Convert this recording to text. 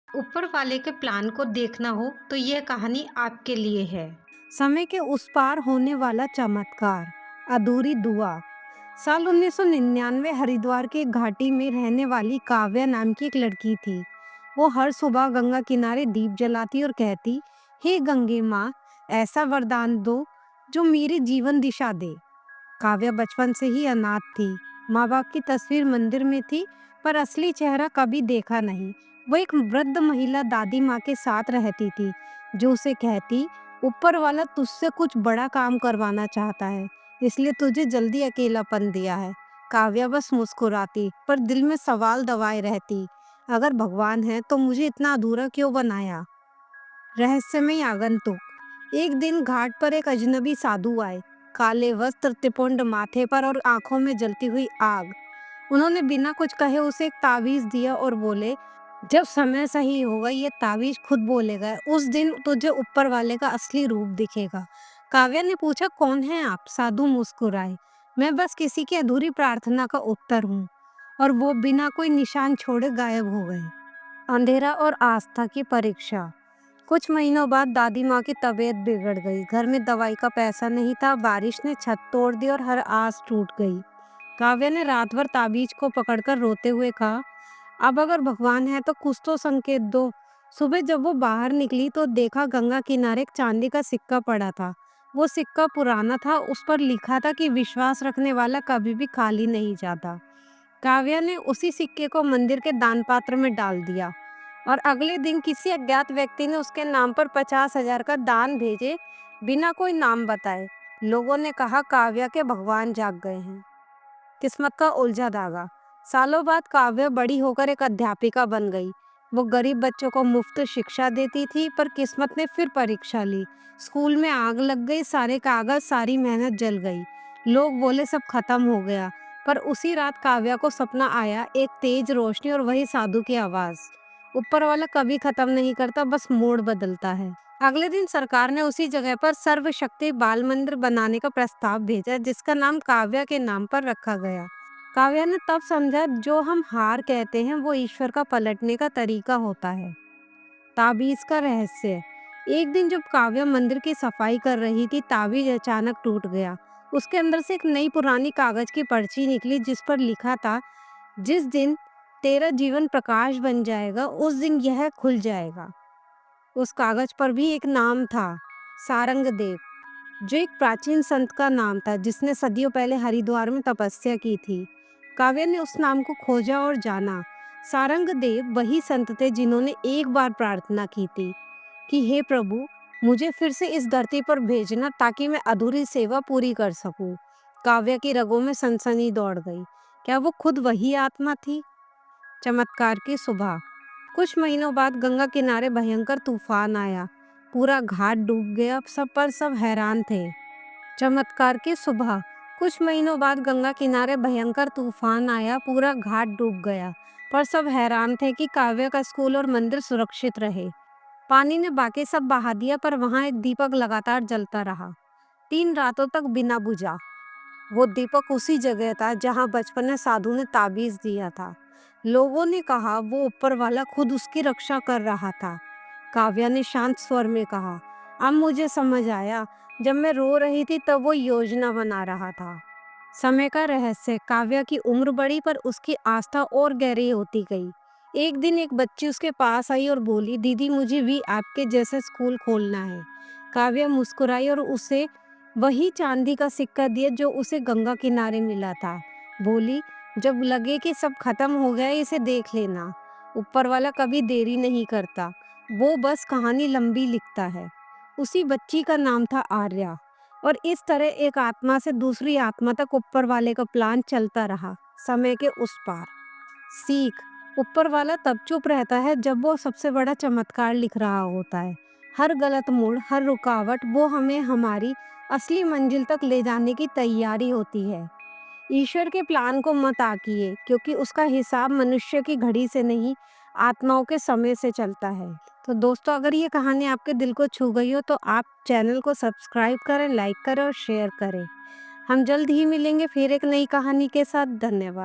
ऊपर वाले के प्लान को देखना हो तो यह कहानी आपके लिए है। समय के उस पार होने वाला चमत्कार। अधूरी दुआ। साल 1999 हरिद्वार के एक घाटी में रहने वाली काव्या नाम की एक लड़की थी। वो हर सुबह गंगा किनारे दीप जलाती और कहती, हे गंगे माँ, ऐसा वरदान दो जो मेरी जीवन दिशा दे। काव्या बचपन से ही अनाथ थी। माँ बाप की तस्वीर मंदिर में थी, पर असली चेहरा कभी देखा नहीं। वो एक वृद्ध महिला दादी माँ के साथ रहती थी, जो उसे कहती, ऊपर वाला तुझसे कुछ बड़ा काम करवाना चाहता है, इसलिए तुझे जल्दी अकेलापन दिया है। काव्या बस मुस्कुराती, पर दिल में सवाल दबाए रहती, अगर भगवान है तो मुझे इतना अधूरा क्यों बनाया। रहस्यमय आगंतुक। एक दिन घाट पर एक अजनबी साधु आए। काले वस्त्र, त्रिपुंड माथे पर और आंखों में जलती हुई आग। उन्होंने बिना कुछ कहे उसे एक ताबीज दिया और बोले, जब समय सही होगा ये ताबीज खुद बोलेगा, उस दिन तुझे ऊपर वाले का असली रूप दिखेगा। काव्या ने पूछा, कौन है आप? साधु मुस्कुराए, मैं बस किसी की अधूरी प्रार्थना का उत्तर हूँ। और वो बिना कोई निशान छोड़े गायब हो गए। अंधेरा और आस्था की परीक्षा। कुछ महीनों बाद दादी माँ की तबीयत बिगड़ गई। घर में दवाई का पैसा नहीं था, बारिश ने छत तोड़ दी और हर आस टूट गई। काव्या ने रात भर ताबीज को पकड़कर रोते हुए कहा, अब अगर भगवान है तो कुछ तो संकेत दो। सुबह जब वो बाहर निकली तो देखा गंगा किनारे एक चांदी का सिक्का पड़ा था। वो सिक्का पुराना था, उस पर लिखा था कि विश्वास रखने वाला कभी भी खाली नहीं जाता। काव्या ने उसी सिक्के को मंदिर के दान पात्र में डाल दिया और अगले दिन किसी अज्ञात व्यक्ति ने उसके नाम पर 50,000 का दान भेजे, बिना कोई नाम बताए। लोगों ने कहा, काव्या के भगवान जाग गए हैं। किस्मत का उलझा धागा। सालों बाद काव्या बड़ी होकर एक अध्यापिका बन गई। वो गरीब बच्चों को मुफ्त शिक्षा देती थी, पर किस्मत ने फिर परीक्षा ली। स्कूल में आग लग गई, सारे कागज, सारी मेहनत जल गई। लोग बोले सब खत्म हो गया, पर उसी रात काव्या को सपना आया, एक तेज रोशनी और वही साधु की आवाज। ऊपर वाला कभी खत्म नहीं करता, बस मोड़ बदलता है। अगले दिन सरकार ने उसी जगह पर सर्वशक्ति बाल मंदिर बनाने का प्रस्ताव भेजा, जिसका नाम काव्या के नाम पर रखा गया। काव्या ने तब समझा, जो हम हार कहते हैं वो ईश्वर का पलटने का तरीका होता है। ताबीज का रहस्य। एक दिन जब काव्या मंदिर की सफाई कर रही थी, ताबीज अचानक टूट गया। उसके अंदर से एक नई पुरानी कागज की पर्ची निकली, जिस पर लिखा था, जिस दिन तेरा जीवन प्रकाश बन जाएगा उस दिन यह खुल जाएगा। उस कागज पर भी एक नाम था, सारंग देव, जो एक प्राचीन संत का नाम था जिसने सदियों पहले हरिद्वार में तपस्या की थी। काव्य ने उस नाम को खोजा और जाना। सारंग देव वही संत थे जिन्होंने एक बार प्रार्थना की थी कि हे प्रभु, मुझे फिर से इस धरती पर भेजना ताकि मैं अधूरी सेवा पूरी कर सकूं। काव्य की रगों में सनसनी दौड़ गई। क्या वो खुद वही आत्मा थी? चमत्कार की सुबह। कुछ महीनों बाद गंगा किनारे भयंकर तूफान आया। पूरा घाट डूब गया, सब हैरान थे। चमत्कार की सुबह। कुछ महीनों बाद गंगा किनारे भयंकर तूफान आया, पूरा घाट डूब गया, पर सब हैरान थे कि काव्य का स्कूल और मंदिर सुरक्षित रहे। पानी ने बाकी सब बहा दिया, पर वहां एक दीपक लगातार जलता रहा, 3 रातों तक बिना बुझा। वो दीपक उसी जगह था जहां बचपन में साधु ने ताबीज दिया था। लोगों ने कहा, वो ऊपर वाला खुद उसकी रक्षा कर रहा था। काव्या ने शांत स्वर में कहा, अब मुझे समझ आया, जब मैं रो रही थी तब वो योजना बना रहा था। समय का रहस्य। काव्या की उम्र बढ़ी, पर उसकी आस्था और गहरी होती गई। एक दिन एक बच्ची उसके पास आई और बोली, दीदी, मुझे भी आपके जैसा स्कूल खोलना है। काव्या मुस्कुराई और उसे वही चांदी का सिक्का दिया जो उसे गंगा किनारे मिला था। बोली, जब लगे कि सब खत्म हो गया, इसे देख लेना। ऊपर वाला कभी देरी नहीं करता, वो बस कहानी लंबी लिखता है। उसी बच्ची का नाम था आर्या। और इस तरह एक आत्मा से दूसरी आत्मा तक ऊपर वाले का प्लान चलता रहा, समय के उस पार। सीख। ऊपर वाला तब चुप रहता है जब वो सबसे बड़ा चमत्कार लिख रहा होता है। हर गलत मोड़, हर रुकावट, वो हमें हमारी असली मंजिल तक ले जाने की तैयारी होती है। ईश्वर के प्लान को मत आकिए, क्योंकि उसका हिसाब मनुष्य की घड़ी से नहीं, आत्माओं के समय से चलता है। तो दोस्तों, अगर ये कहानी आपके दिल को छू गई हो तो आप चैनल को सब्सक्राइब करें, लाइक करें और शेयर करें। हम जल्द ही मिलेंगे फिर एक नई कहानी के साथ। धन्यवाद।